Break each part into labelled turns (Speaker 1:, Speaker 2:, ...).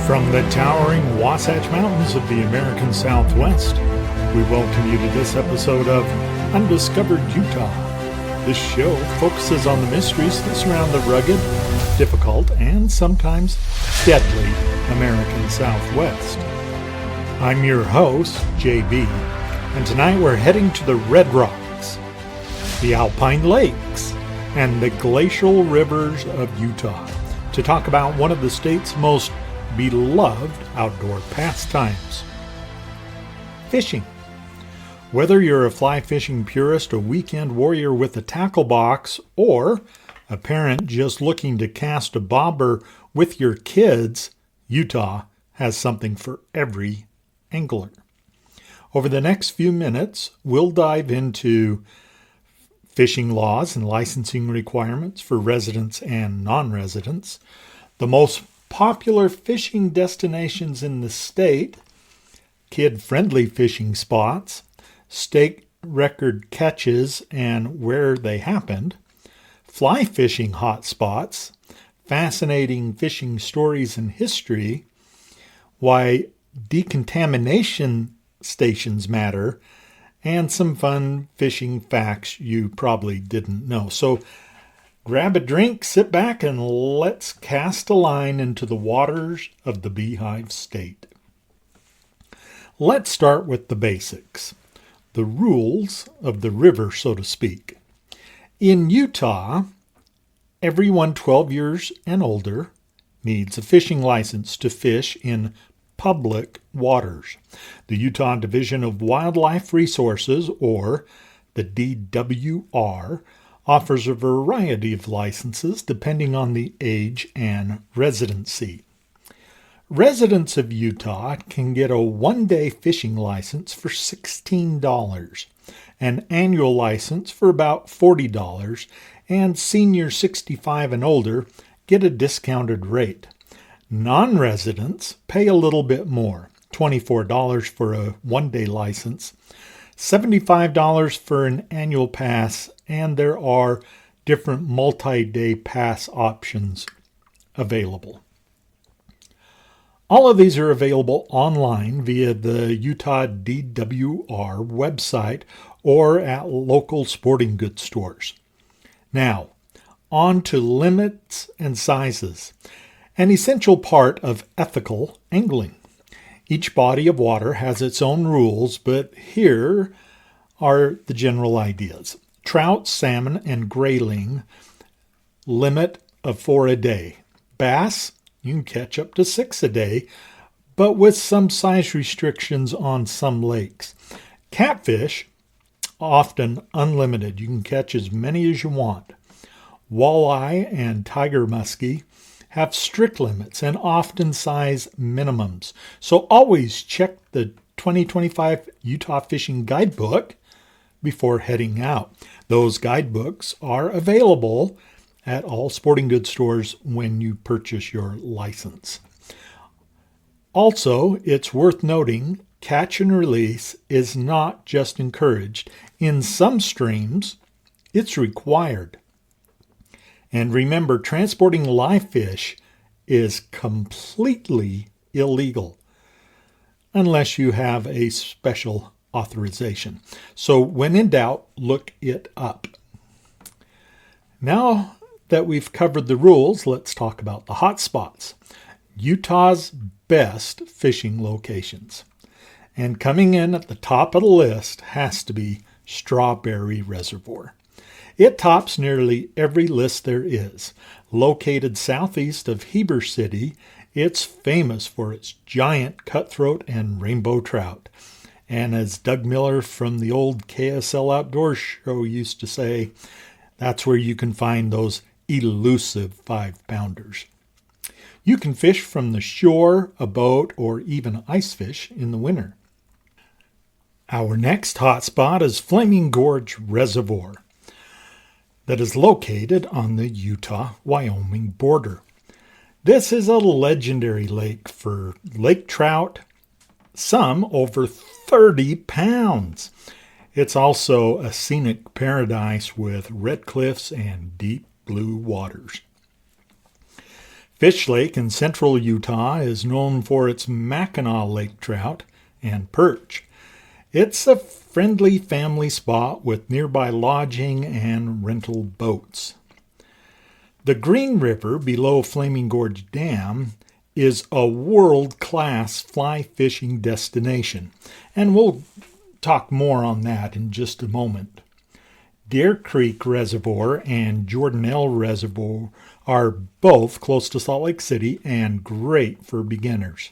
Speaker 1: From the towering Wasatch Mountains of the American Southwest, we welcome you to this episode of Undiscovered Utah. This show focuses on the mysteries that surround the rugged, difficult, and sometimes deadly American Southwest. I'm your host, JB, and tonight we're heading to the Red Rocks, the Alpine Lakes, and the glacial rivers of Utah to talk about one of the state's most beloved outdoor pastimes, fishing. Whether you're a fly fishing purist, a weekend warrior with a tackle box, or a parent just looking to cast a bobber with your kids, Utah has something for every angler. Over the next few minutes, we'll dive into fishing laws and licensing requirements for residents and non-residents, the most popular fishing destinations in the state, kid-friendly fishing spots, state record catches and where they happened, fly fishing hotspots, fascinating fishing stories and history, why decontamination stations matter, and some fun fishing facts you probably didn't know. So grab a drink, sit back, and let's cast a line into the waters of the Beehive State. Let's start with the basics, the rules of the river, so to speak. In Utah, everyone 12 years and older needs a fishing license to fish in public waters. The Utah Division of Wildlife Resources, or the DWR, offers a variety of licenses depending on the age and residency. Residents of Utah can get a one-day fishing license for $16, an annual license for about $40, and seniors 65 and older get a discounted rate. Non-residents pay a little bit more, $24 for a one-day license, $75 for an annual pass, and there are different multi-day pass options available. All of these are available online via the Utah DWR website or at local sporting goods stores. Now, on to limits and sizes, an essential part of ethical angling. Each body of water has its own rules, but here are the general ideas. Trout, salmon, and grayling, limit of 4 a day. Bass, you can catch up to 6 a day, but with some size restrictions on some lakes. Catfish, often unlimited. You can catch as many as you want. Walleye and tiger muskie have strict limits and often size minimums. So always check the 2025 Utah Fishing Guidebook before heading out. Those guidebooks are available at all sporting goods stores when you purchase your license. Also, it's worth noting, catch and release is not just encouraged. In some streams, it's required. And remember, transporting live fish is completely illegal unless you have a special authorization. So when in doubt, look it up. Now that we've covered the rules, let's talk about the hot spots. Utah's best fishing locations. And coming in at the top of the list has to be Strawberry Reservoir. It tops nearly every list there is. Located southeast of Heber City, it's famous for its giant cutthroat and rainbow trout. And as Doug Miller from the old KSL Outdoors show used to say, that's where you can find those elusive 5-pounders. You can fish from the shore, a boat, or even ice fish in the winter. Our next hotspot is Flaming Gorge Reservoir, that is located on the Utah-Wyoming border. This is a legendary lake for lake trout, some over 30 pounds. It's also a scenic paradise with red cliffs and deep blue waters. Fish Lake in central Utah is known for its Mackinaw lake trout and perch. It's a friendly family spot with nearby lodging and rental boats. The Green River below Flaming Gorge Dam is a world-class fly fishing destination, and we'll talk more on that in just a moment. Deer Creek Reservoir and Jordanelle Reservoir are both close to Salt Lake City and great for beginners,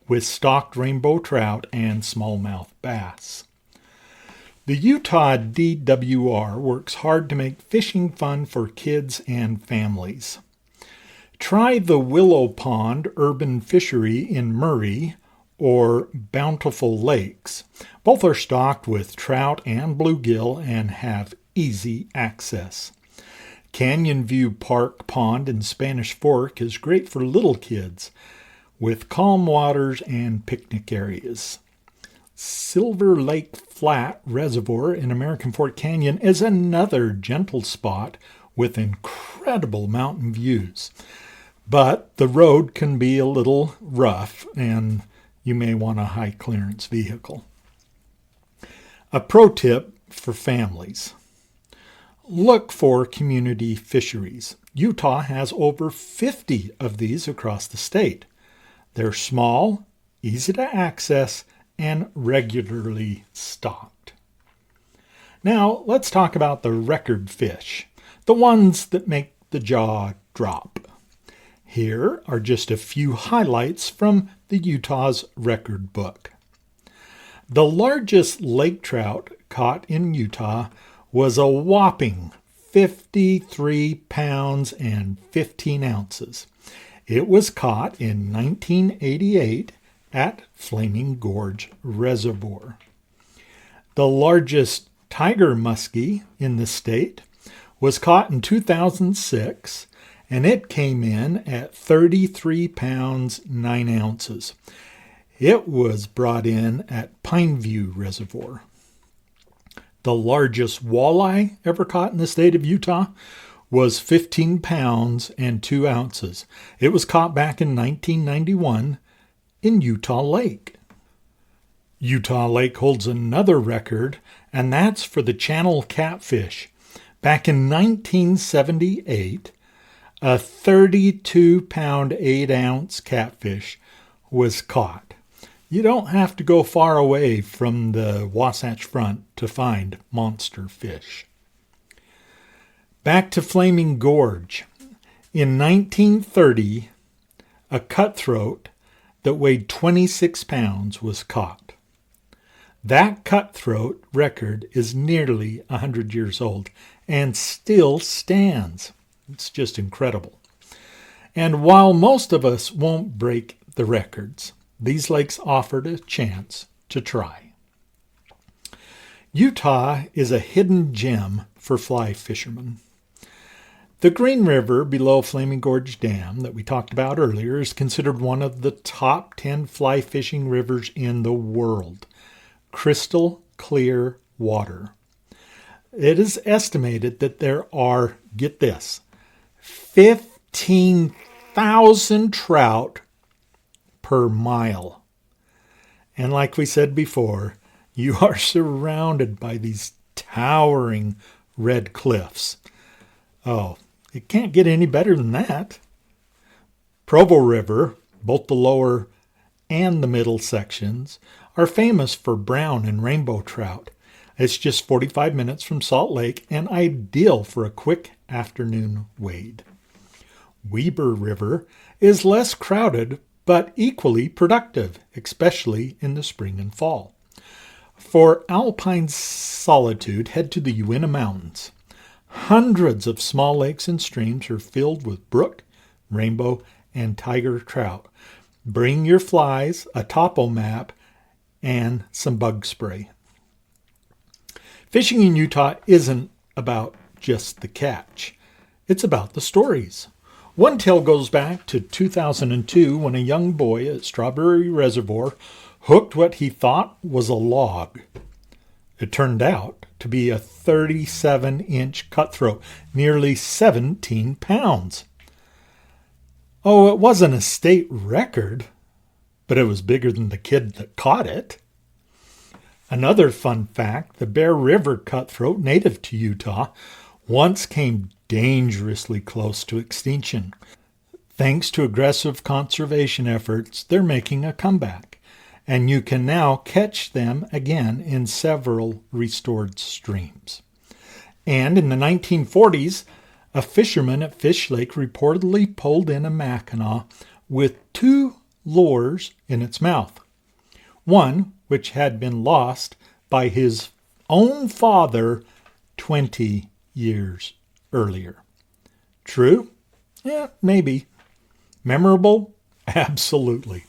Speaker 1: with stocked rainbow trout and smallmouth bass. The Utah DWR works hard to make fishing fun for kids and families. Try the Willow Pond Urban Fishery in Murray or Bountiful Lakes. Both are stocked with trout and bluegill and have easy access. Canyon View Park Pond in Spanish Fork is great for little kids, with calm waters and picnic areas. Silver Lake Flat Reservoir in American Fork Canyon is another gentle spot with incredible mountain views. But the road can be a little rough and you may want a high clearance vehicle. A pro tip for families. Look for community fisheries. Utah has over 50 of these across the state. They're small, easy to access, and regularly stocked. Now, let's talk about the record fish, the ones that make the jaw drop. Here are just a few highlights from the Utah's record book. The largest lake trout caught in Utah was a whopping 53 pounds and 15 ounces. It was caught in 1988 at Flaming Gorge Reservoir. The largest tiger muskie in the state was caught in 2006, and it came in at 33 pounds 9 ounces. It was brought in at Pineview Reservoir. The largest walleye ever caught in the state of Utah was 15 pounds and 2 ounces. It was caught back in 1991 in Utah Lake. Utah Lake holds another record, and that's for the channel catfish. Back in 1978, a 32-pound 8-ounce catfish was caught. You don't have to go far away from the Wasatch Front to find monster fish. Back to Flaming Gorge. In 1930, a cutthroat that weighed 26 pounds was caught. That cutthroat record is nearly 100 years old and still stands. It's just incredible. And while most of us won't break the records, these lakes offered a chance to try. Utah is a hidden gem for fly fishermen. The Green River below Flaming Gorge Dam that we talked about earlier is considered one of the top 10 fly fishing rivers in the world. Crystal clear water. It is estimated that there are, get this, 15,000 trout per mile. And like we said before, you are surrounded by these towering red cliffs. Oh, it can't get any better than that. Provo River, both the lower and the middle sections, are famous for brown and rainbow trout. It's just 45 minutes from Salt Lake and ideal for a quick afternoon wade. Weber River is less crowded but equally productive, especially in the spring and fall. For alpine solitude, head to the Uinta Mountains. Hundreds of small lakes and streams are filled with brook, rainbow, and tiger trout. Bring your flies, a topo map, and some bug spray. Fishing in Utah isn't about just the catch. It's about the stories. One tale goes back to 2002 when a young boy at Strawberry Reservoir hooked what he thought was a log. It turned out to be a 37-inch cutthroat, nearly 17 pounds. Oh, it wasn't a state record, but it was bigger than the kid that caught it. Another fun fact, the Bear River cutthroat, native to Utah, once came dangerously close to extinction. Thanks to aggressive conservation efforts, they're making a comeback, and you can now catch them again in several restored streams. And in the 1940s, a fisherman at Fish Lake reportedly pulled in a Mackinaw with 2 lures in its mouth. One, which had been lost by his own father 20 years earlier. True? Yeah, maybe. Memorable? Absolutely.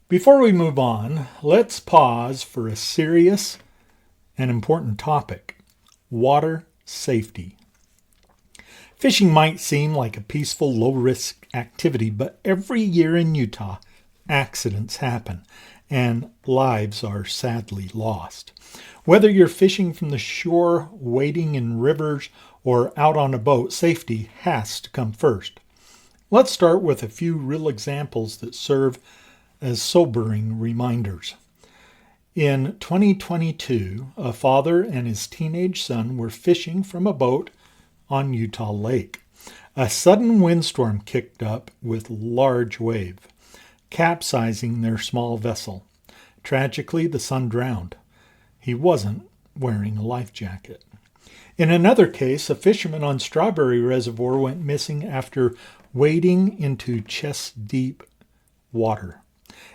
Speaker 1: Before we move on, let's pause for a serious and important topic: water safety. Fishing might seem like a peaceful, low-risk activity, but every year in Utah, accidents happen and lives are sadly lost. Whether you're fishing from the shore, wading in rivers, or out on a boat, safety has to come first. Let's start with a few real examples that serve as sobering reminders. In 2022, a father and his teenage son were fishing from a boat on Utah Lake. A sudden windstorm kicked up with large wave, capsizing their small vessel. Tragically, the son drowned. He wasn't wearing a life jacket. In another case, a fisherman on Strawberry Reservoir went missing after wading into chest-deep water.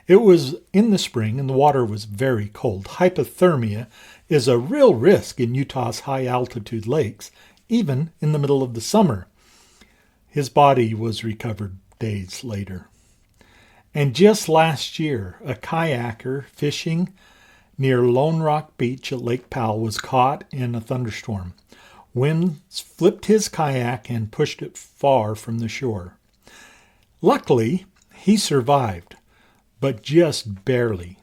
Speaker 1: It was in the spring and the water was very cold. Hypothermia is a real risk in Utah's high-altitude lakes, even in the middle of the summer. His body was recovered days later. And just last year, a kayaker fishing near Lone Rock Beach at Lake Powell was caught in a thunderstorm. Winds flipped his kayak and pushed it far from the shore. Luckily, he survived, but just barely,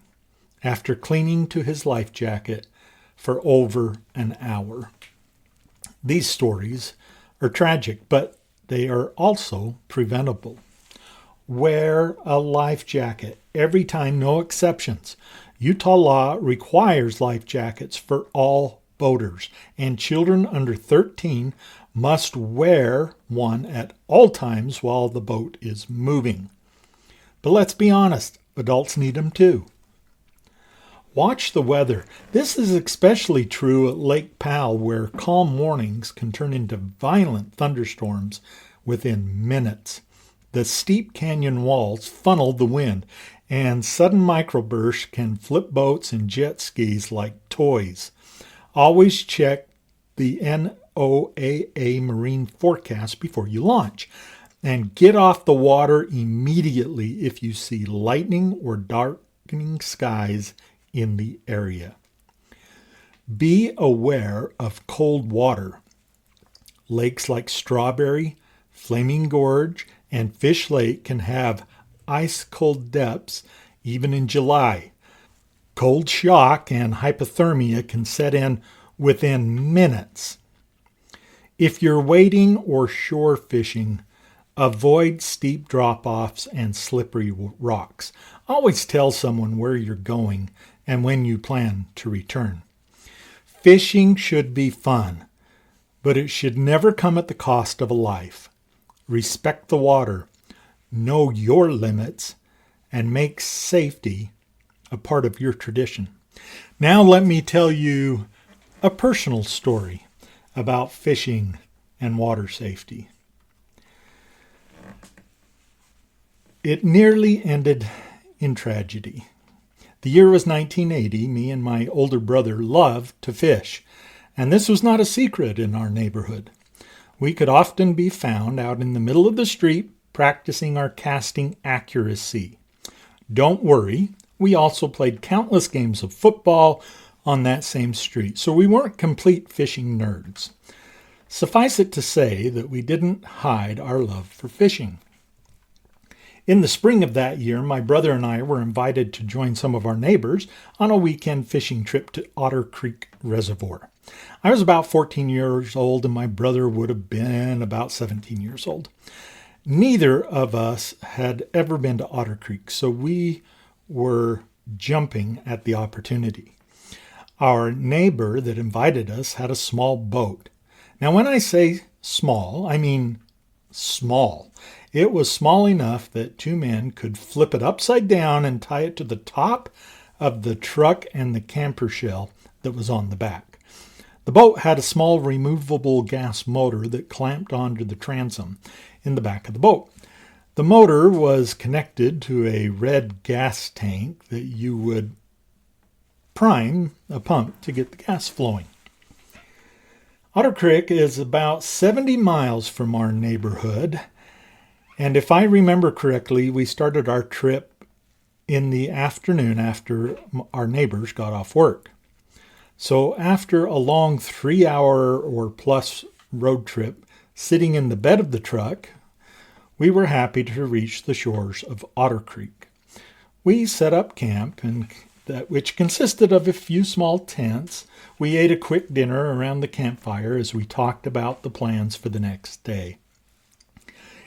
Speaker 1: after clinging to his life jacket for over an hour. These stories are tragic, but they are also preventable. Wear a life jacket every time, no exceptions. Utah law requires life jackets for all boaters, and children under 13 must wear one at all times while the boat is moving. But let's be honest, adults need them too. Watch the weather. This is especially true at Lake Powell, where calm mornings can turn into violent thunderstorms within minutes. The steep canyon walls funnel the wind, and sudden microbursts can flip boats and jet skis like toys. Always check the NOAA marine forecast before you launch, and get off the water immediately if you see lightning or darkening skies in the area. Be aware of cold water. Lakes like Strawberry, Flaming Gorge, and Fish Lake can have ice-cold depths even in July. Cold shock and hypothermia can set in within minutes. If you're wading or shore fishing, avoid steep drop-offs and slippery rocks. Always tell someone where you're going and when you plan to return. Fishing should be fun, but it should never come at the cost of a life. Respect the water, know your limits, and make safety a part of your tradition. Now let me tell you a personal story about fishing and water safety. It nearly ended in tragedy. The year was 1980. Me and my older brother loved to fish, and this was not a secret in our neighborhood. We could often be found out in the middle of the street practicing our casting accuracy. Don't worry, we also played countless games of football on that same street, so we weren't complete fishing nerds. Suffice it to say that we didn't hide our love for fishing. In the spring of that year, my brother and I were invited to join some of our neighbors on a weekend fishing trip to Otter Creek Reservoir. I was about 14 years old and my brother would have been about 17 years old. Neither of us had ever been to Otter Creek, so we were jumping at the opportunity. Our neighbor that invited us had a small boat. Now, when I say small, I mean small. It was small enough that two men could flip it upside down and tie it to the top of the truck and the camper shell that was on the back. The boat had a small removable gas motor that clamped onto the transom in the back of the boat. The motor was connected to a red gas tank that you would prime a pump to get the gas flowing. Otter Creek is about 70 miles from our neighborhood, and if I remember correctly, we started our trip in the afternoon after our neighbors got off work. So after a long 3-hour or plus road trip, sitting in the bed of the truck, we were happy to reach the shores of Otter Creek. We set up camp, which consisted of a few small tents. We ate a quick dinner around the campfire as we talked about the plans for the next day.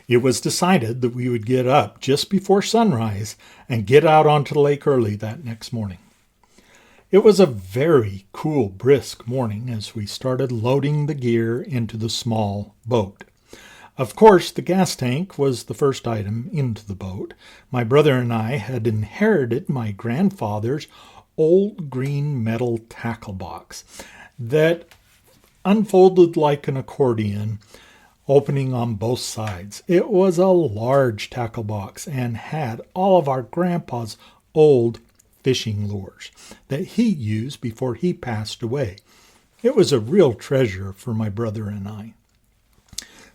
Speaker 1: It was decided that we would get up just before sunrise and get out onto the lake early that next morning. It was a very cool, brisk morning as we started loading the gear into the small boat. Of course, the gas tank was the first item into the boat. My brother and I had inherited my grandfather's old green metal tackle box that unfolded like an accordion, opening on both sides. It was a large tackle box and had all of our grandpa's old fishing lures that he used before he passed away. It was a real treasure for my brother and I.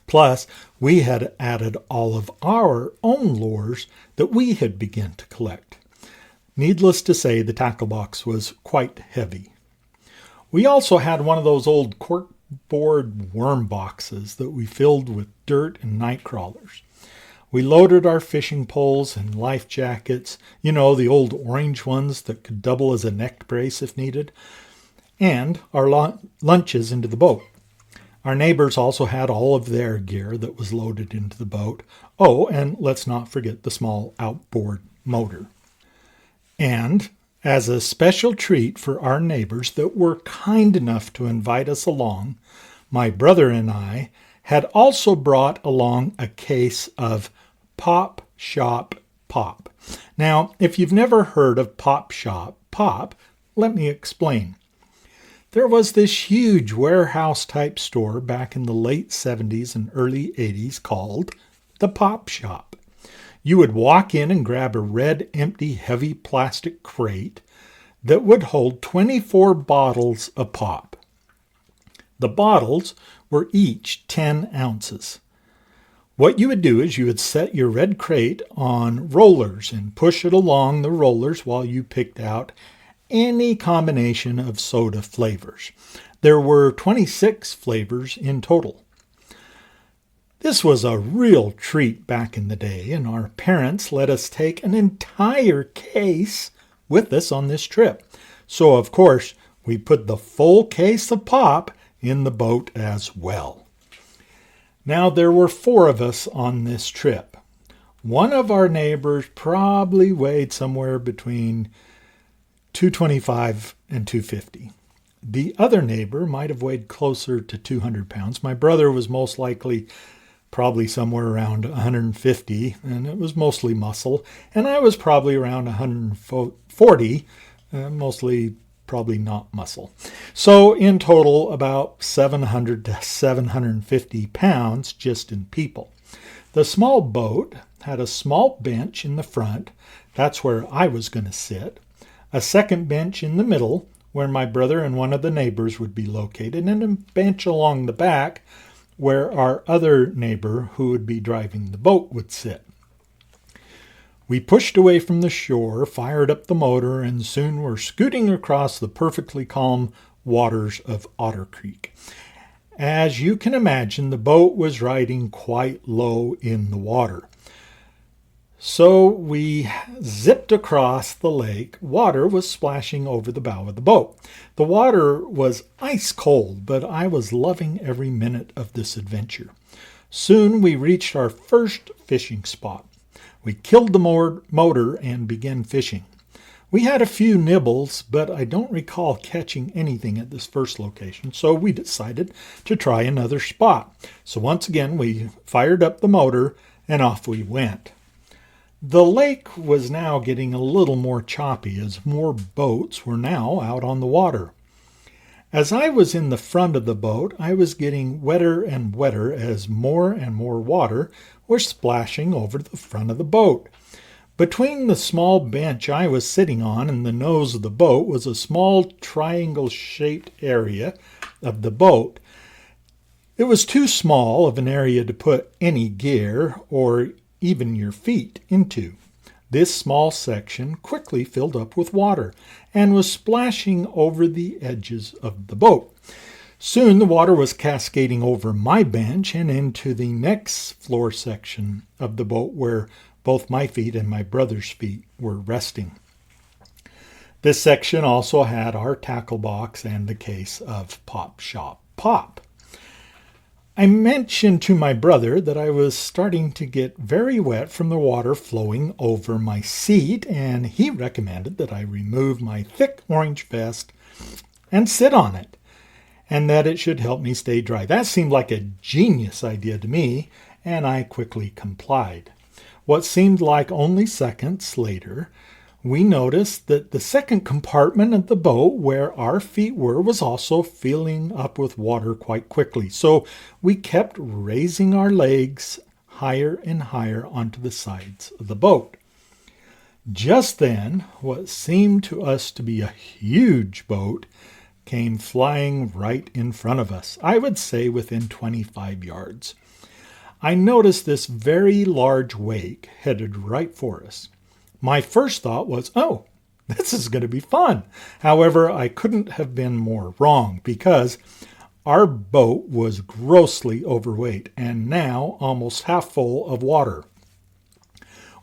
Speaker 1: Plus, we had added all of our own lures that we had begun to collect. Needless to say, the tackle box was quite heavy. We also had one of those old corkboard worm boxes that we filled with dirt and night crawlers. We loaded our fishing poles and life jackets, the old orange ones that could double as a neck brace if needed, and our lunches into the boat. Our neighbors also had all of their gear that was loaded into the boat. Oh, and let's not forget the small outboard motor. And as a special treat for our neighbors that were kind enough to invite us along, my brother and I had also brought along a case of Pop Shop Pop. Now, if you've never heard of Pop Shop Pop, let me explain. There was this huge warehouse-type store back in the late 70s and early 80s called the Pop Shop. You would walk in and grab a red, empty, heavy plastic crate that would hold 24 bottles of pop. The bottles were each 10 ounces. What you would do is you would set your red crate on rollers and push it along the rollers while you picked out any combination of soda flavors. There were 26 flavors in total. This was a real treat back in the day, and our parents let us take an entire case with us on this trip. So, of course, we put the full case of pop in the boat as well. Now, there were 4 of us on this trip. One of our neighbors probably weighed somewhere between 225 and 250. The other neighbor might have weighed closer to 200 pounds. My brother was most likely probably somewhere around 150, and it was mostly muscle. And I was probably around 140, mostly probably not muscle. So in total, about 700 to 750 pounds just in people. The small boat had a small bench in the front. That's where I was going to sit. A second bench in the middle, where my brother and one of the neighbors would be located, and a bench along the back, where our other neighbor, who would be driving the boat, would sit. We pushed away from the shore, fired up the motor, and soon were scooting across the perfectly calm waters of Otter Creek. As you can imagine, the boat was riding quite low in the water. So we zipped across the lake. Water was splashing over the bow of the boat. The water was ice cold, but I was loving every minute of this adventure. Soon we reached our first fishing spot. We killed the motor and began fishing. We had a few nibbles, but I don't recall catching anything at this first location, so we decided to try another spot. So once again, we fired up the motor and off we went. The lake was now getting a little more choppy as more boats were now out on the water. As I was in the front of the boat, I was getting wetter and wetter as more and more water was splashing over the front of the boat. Between the small bench I was sitting on and the nose of the boat was a small triangle-shaped area of the boat. It was too small of an area to put any gear or even your feet into. This small section quickly filled up with water and was splashing over the edges of the boat. Soon the water was cascading over my bench and into the next floor section of the boat where both my feet and my brother's feet were resting. This section also had our tackle box and the case of Pop Shop Pop. I mentioned to my brother that I was starting to get very wet from the water flowing over my seat, and he recommended that I remove my thick orange vest and sit on it, and that it should help me stay dry. That seemed like a genius idea to me, and I quickly complied. What seemed like only seconds later, we noticed that the second compartment of the boat where our feet were was also filling up with water quite quickly. So we kept raising our legs higher and higher onto the sides of the boat. Just then, what seemed to us to be a huge boat came flying right in front of us, I would say within 25 yards. I noticed this very large wake headed right for us. My first thought was, oh, this is going to be fun. However, I couldn't have been more wrong because our boat was grossly overweight and now almost half full of water.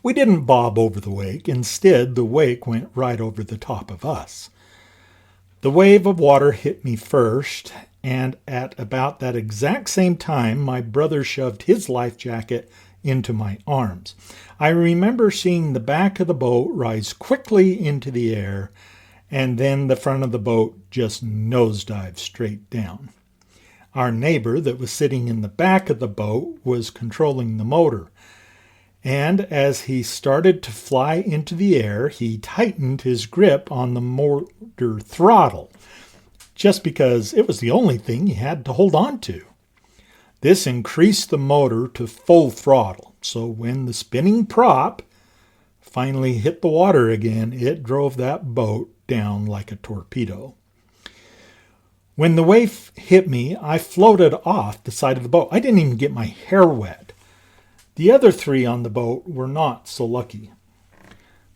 Speaker 1: We didn't bob over the wake. Instead, the wake went right over the top of us. The wave of water hit me first, and at about that exact same time, my brother shoved his life jacket into my arms. I remember seeing the back of the boat rise quickly into the air, and then the front of the boat just nosedived straight down. Our neighbor that was sitting in the back of the boat was controlling the motor, and as he started to fly into the air, he tightened his grip on the motor throttle, just because it was the only thing he had to hold on to. This increased the motor to full throttle, so when the spinning prop finally hit the water again, it drove that boat down like a torpedo. When the wave hit me, I floated off the side of the boat. I didn't even get my hair wet. The other three on the boat were not so lucky.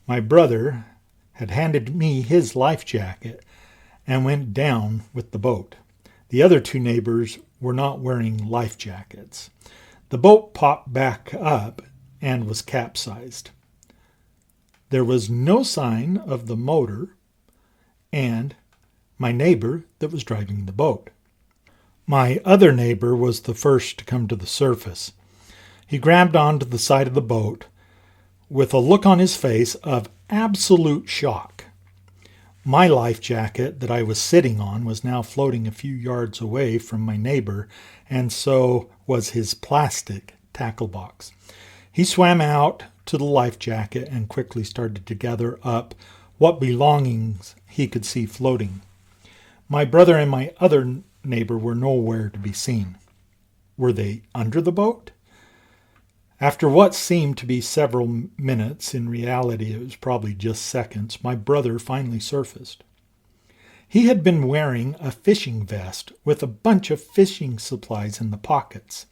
Speaker 1: My brother had handed me his life jacket and went down with the boat. The other two neighbors were not wearing life jackets. The boat popped back up and was capsized. There was no sign of the motor and my neighbor that was driving the boat. My other neighbor was the first to come to the surface. He grabbed onto the side of the boat with a look on his face of absolute shock. My life jacket that I was sitting on was now floating a few yards away from my neighbor, and so was his plastic tackle box. He swam out to the life jacket and quickly started to gather up what belongings he could see floating. My brother and my other neighbor were nowhere to be seen. Were they under the boat? After what seemed to be several minutes, in reality it was probably just seconds, my brother finally surfaced. He had been wearing a fishing vest with a bunch of fishing supplies in the pockets.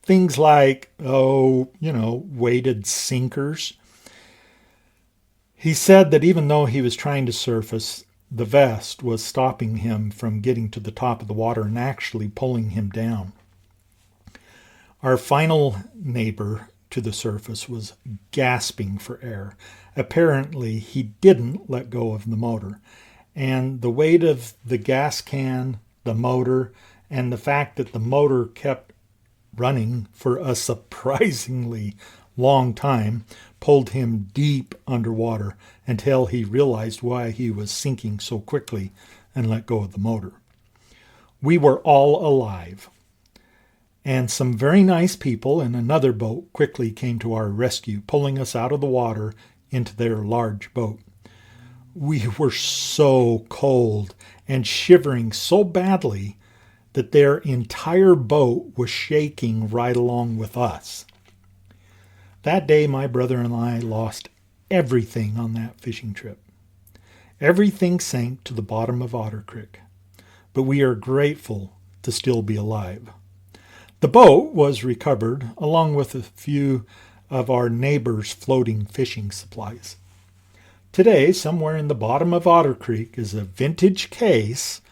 Speaker 1: Things like, weighted sinkers. He said that even though he was trying to surface, the vest was stopping him from getting to the top of the water and actually pulling him down. Our final neighbor to the surface was gasping for air. Apparently, he didn't let go of the motor, and the weight of the gas can, the motor, and the fact that the motor kept running for a surprisingly long time, pulled him deep underwater until he realized why he was sinking so quickly and let go of the motor. We were all alive, and some very nice people in another boat quickly came to our rescue, pulling us out of the water into their large boat. We were so cold and shivering so badly that their entire boat was shaking right along with us. That day, my brother and I lost everything on that fishing trip. Everything sank to the bottom of Otter Creek, but we are grateful to still be alive. The boat was recovered along with a few of our neighbors' floating fishing supplies. Today, somewhere in the bottom of Otter Creek is a vintage case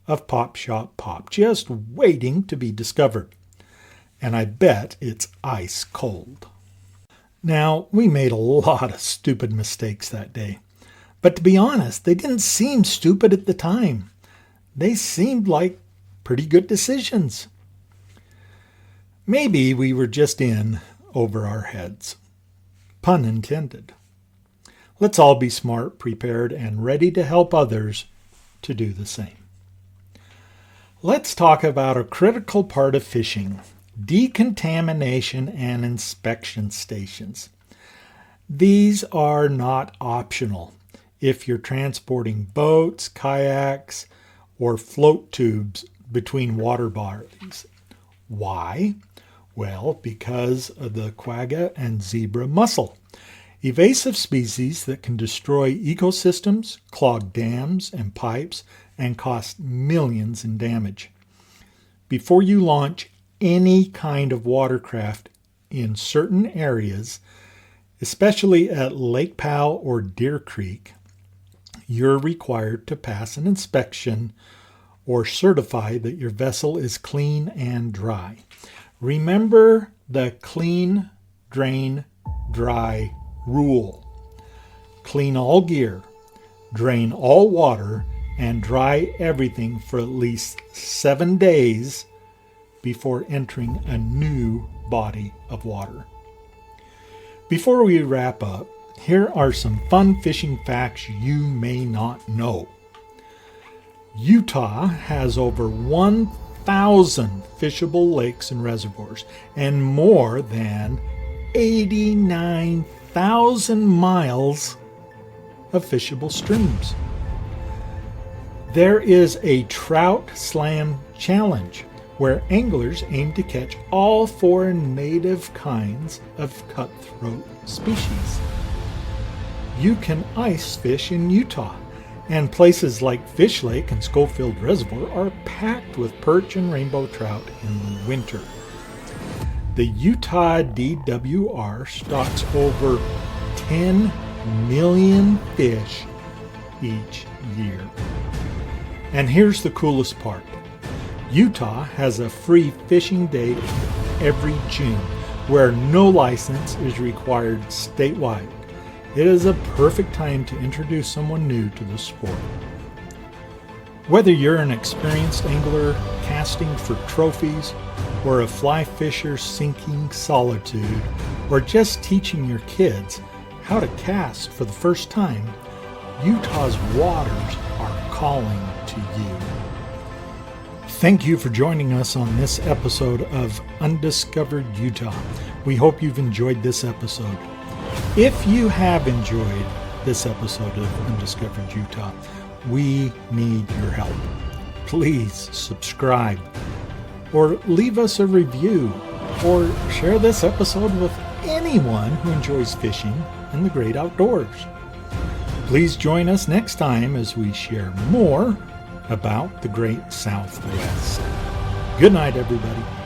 Speaker 1: of Pop Shop Pop, just waiting to be discovered. And I bet it's ice cold. Now, we made a lot of stupid mistakes that day. But to be honest, they didn't seem stupid at the time. They seemed like pretty good decisions. Maybe we were just in over our heads. Pun intended. Let's all be smart, prepared, and ready to help others to do the same. Let's talk about a critical part of fishing: decontamination and inspection stations. These are not optional if you're transporting boats, kayaks, or float tubes between water bodies. Why? Well, because of the quagga and zebra mussel, evasive species that can destroy ecosystems, clog dams and pipes, and cost millions in damage. Before you launch any kind of watercraft in certain areas, especially at Lake Powell or Deer Creek, you're required to pass an inspection or certify that your vessel is clean and dry. Remember the clean, drain, dry rule. Clean all gear, drain all water, and dry everything for at least 7 days before entering a new body of water. Before we wrap up, here are some fun fishing facts you may not know. Utah has over 1,000 fishable lakes and reservoirs and more than 89,000 miles of fishable streams. There is a Trout Slam Challenge where anglers aim to catch all 4 native kinds of cutthroat species. You can ice fish in Utah, and places like Fish Lake and Schofield Reservoir are packed with perch and rainbow trout in winter. The Utah DWR stocks over 10 million fish each year. And here's the coolest part. Utah has a free fishing day every June where no license is required statewide. It is a perfect time to introduce someone new to the sport. Whether you're an experienced angler casting for trophies, or a fly fisher seeking solitude, or just teaching your kids how to cast for the first time, Utah's waters are calling to you. Thank you for joining us on this episode of Undiscovered Utah. We hope you've enjoyed this episode. If you have enjoyed this episode of Undiscovered Utah, we need your help. Please subscribe or leave us a review or share this episode with anyone who enjoys fishing and the great outdoors. Please join us next time as we share more about the Great Southwest. Good night, everybody.